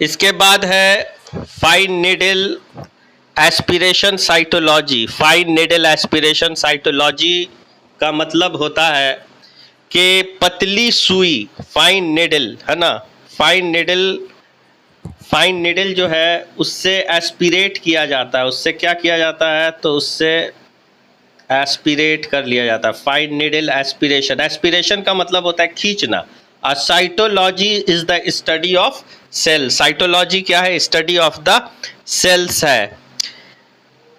इसके बाद है fine needle aspiration cytology. Fine needle aspiration cytology का मतलब होता है कि पतली सुई, फाइन नीडल है ना, फाइन नीडल जो है उससे एस्पिरेट किया जाता है। उससे क्या किया जाता है, तो उससे एस्पिरेट कर लिया जाता है। फाइन नीडल एस्पिरेशन, एस्पिरेशन का मतलब होता है खींचना। A cytology is the study of cell. Cytology क्या है, स्टडी ऑफ द सेल्स है।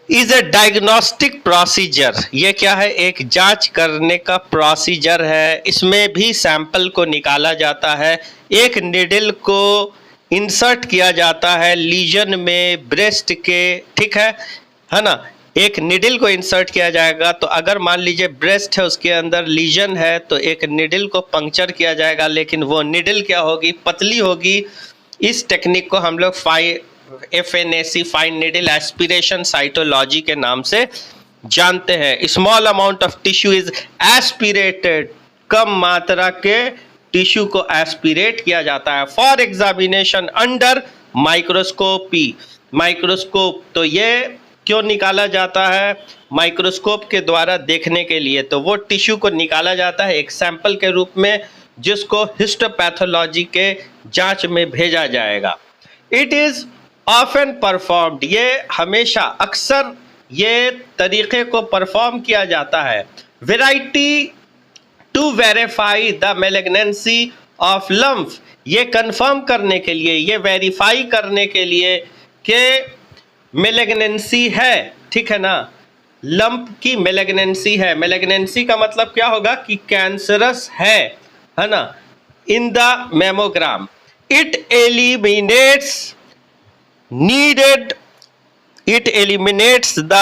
इज ए डायग्नोस्टिक प्रोसीजर, ये क्या है, एक जांच करने का प्रोसीजर है। इसमें भी सैंपल को निकाला जाता है, एक निडल को इंसर्ट किया जाता है लीजन में ब्रेस्ट के, ठीक है ना। एक निडल को इंसर्ट किया जाएगा, तो अगर मान लीजिए ब्रेस्ट है, उसके अंदर लीजन है, तो एक निडल को पंक्चर किया जाएगा, लेकिन वो निडल क्या होगी, पतली होगी। इस टेक्निक को हम लोग FNAC, fine needle aspiration cytology के नाम से जानते हैं। Small amount of tissue is aspirated, कम मात्रा के टिश्यू को एस्पिरेट किया जाता है for examination under microscopy. Microscope, तो ये क्यों निकाला जाता है, माइक्रोस्कोप के द्वारा देखने के लिए। तो वो टिश्यू को निकाला जाता है एक सैंपल के रूप में, जिसको हिस्टोपैथोलॉजी के जांच में भेजा जाएगा। इट इज ऑफन परफॉर्म्ड, ये हमेशा अक्सर ये तरीके को परफॉर्म किया जाता है। Variety to verify the malignancy of lymph, ये कंफर्म करने के लिए, ये वेरीफाई करने के लिए कि मैलिग्नेंसी है, ठीक है ना, लंप की मैलिग्नेंसी है। मैलिग्नेंसी का मतलब क्या होगा कि कैंसरस है ना, in the mammogram. It eliminates the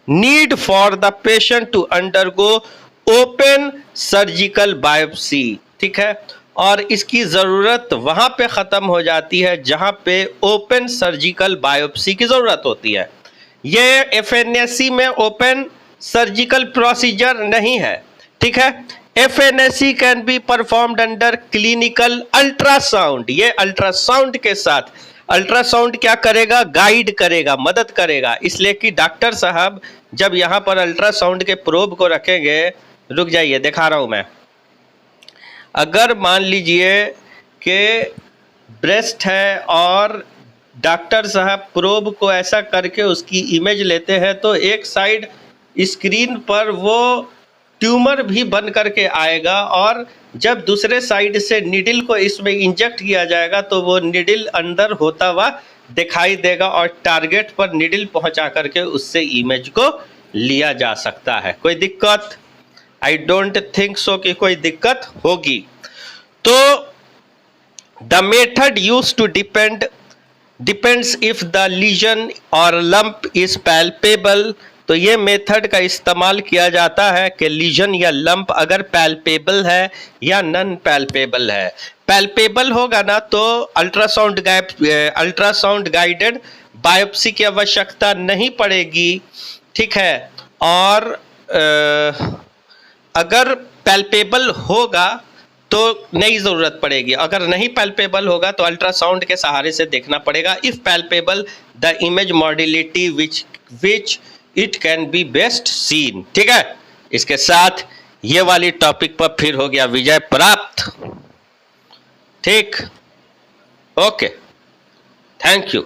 need for the patient to undergo open surgical biopsy, ठीक है। और इसकी ज़रूरत वहाँ पे ख़त्म हो जाती है जहाँ पे ओपन सर्जिकल बायोप्सी की ज़रूरत होती है। ये FNAC में ओपन सर्जिकल प्रोसीजर नहीं है, ठीक है। FNAC can be performed under clinical ultrasound. ये अल्ट्रासाउंड के साथ, अल्ट्रासाउंड क्या करेगा, गाइड करेगा, मदद करेगा। इसलिए कि डॉक्टर साहब जब यहाँ पर अल्ट्रासाउंड के प्रोब को रखेंगे, रुक जाइए दिखा रहा हूँ मैं। अगर मान लीजिए कि ब्रेस्ट है और डॉक्टर साहब प्रोब को ऐसा करके उसकी इमेज लेते हैं, तो एक साइड स्क्रीन पर वो ट्यूमर भी बन करके आएगा, और जब दूसरे साइड से निडल को इसमें इंजेक्ट किया जाएगा तो वो निडल अंदर होता हुआ दिखाई देगा, और टारगेट पर निडल पहुंचा करके उससे इमेज को लिया जा सकता है। कोई दिक्कत? आई डोंट थिंक सो कि कोई दिक्कत होगी। तो the method use to depends if the lesion और लंप इज पैल्पेबल। तो ये मेथड का इस्तेमाल किया जाता है कि लीजन या लंप अगर पैल्पेबल है या नॉन पैल्पेबल है। पैल्पेबल होगा ना तो अल्ट्रासाउंड गाइडेड बायोप्सी की आवश्यकता नहीं पड़ेगी, ठीक है। और अगर पैल्पेबल होगा तो नई ज़रूरत पड़ेगी, अगर नहीं पैल्पेबल होगा तो अल्ट्रासाउंड के सहारे से देखना पड़ेगा। If palpable the image modality which it can be best seen, ठीक है। इसके साथ ये वाली टॉपिक पर फिर हो गया विजय प्राप्त, ठीक। Okay, thank you.